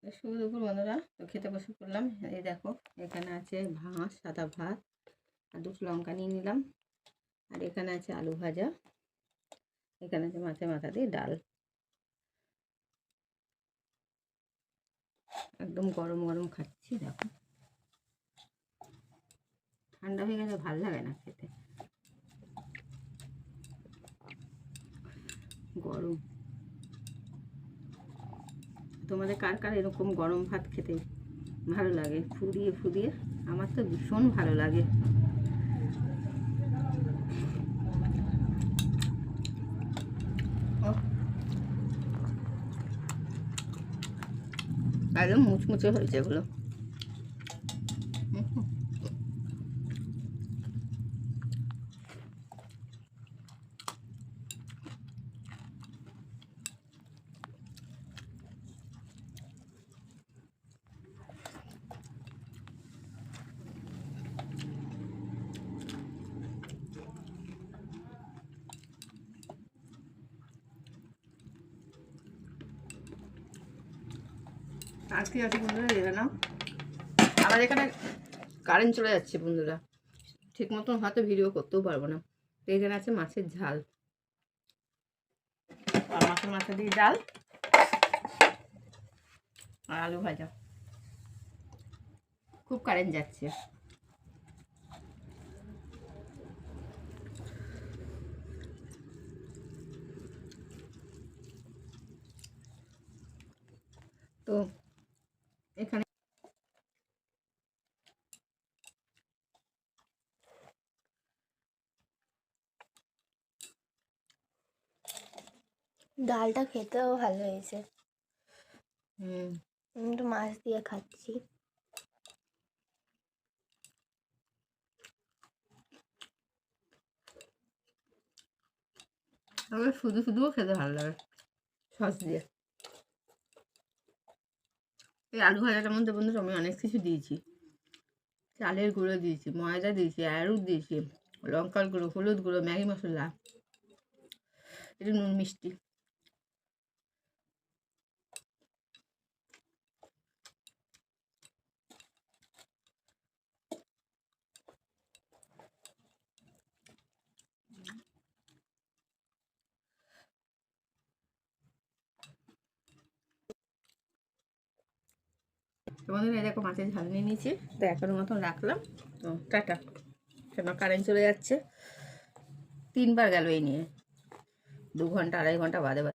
শুভ দুপুর বন্ধুরা, তো খেতে বসে পড়লাম। এই দেখো, এখানে আছে ভাত, সাদা ভাত আর দুটো লঙ্কা নিয়ে নিলাম। আর এখানে আছে আলু ভাজা, এখানে আছে মাছের মাথা দিয়ে ডাল। একদম গরম গরম খাচ্ছি। দেখো, ঠান্ডা হয়ে গেলে ভাল লাগে না খেতে, গরম। তোমাদের কার কার এরকম গরম ভাত খেতে ভালো লাগে, ফুদিয়ে ফুদিয়ে? আমার তো ভীষণ ভালো লাগে। একদম মুচমুচে হয়েছে এগুলো। আজকে আছে বন্ধুরা, দেখে নাও, আমার এখানে কারেন্ট চলে যাচ্ছে বন্ধুরা, ঠিক মতন হয়তো ভিডিও করতেও পারবো না। তো এখানে আছে মাছের ঝাল আর মাছের মাথা দিয়ে ডাল আর আলু ভাজা। খুব কারেন্ট যাচ্ছে। তো এখানে ডালটা খেতেও ভালো হয়েছে। আমি একটু মাছ দিয়ে খাচ্ছি। আমার শুধু শুধুও খেতে ভালো লাগে সস দিয়ে। এই আলু ভাজাটার মধ্যে বন্ধুরা আমি অনেক কিছু দিয়েছি। চালের গুঁড়ো দিয়েছি, ময়দা দিয়েছি, অ্যারুট দিয়েছি, লঙ্কার গুঁড়ো, হলুদ গুঁড়ো, ম্যাগি মশলা, একটু নুন মিষ্টি। তোমাদের এই দেখো মাছের ঝাল নিয়ে নিয়েছি। তো এখনো মতন রাখলাম। তো টাটা। কেন কারেন্ট চলে যাচ্ছে, 3বার গেল এই নিয়ে, 2 ঘন্টা 2.5 ঘন্টা বাদে বাদে।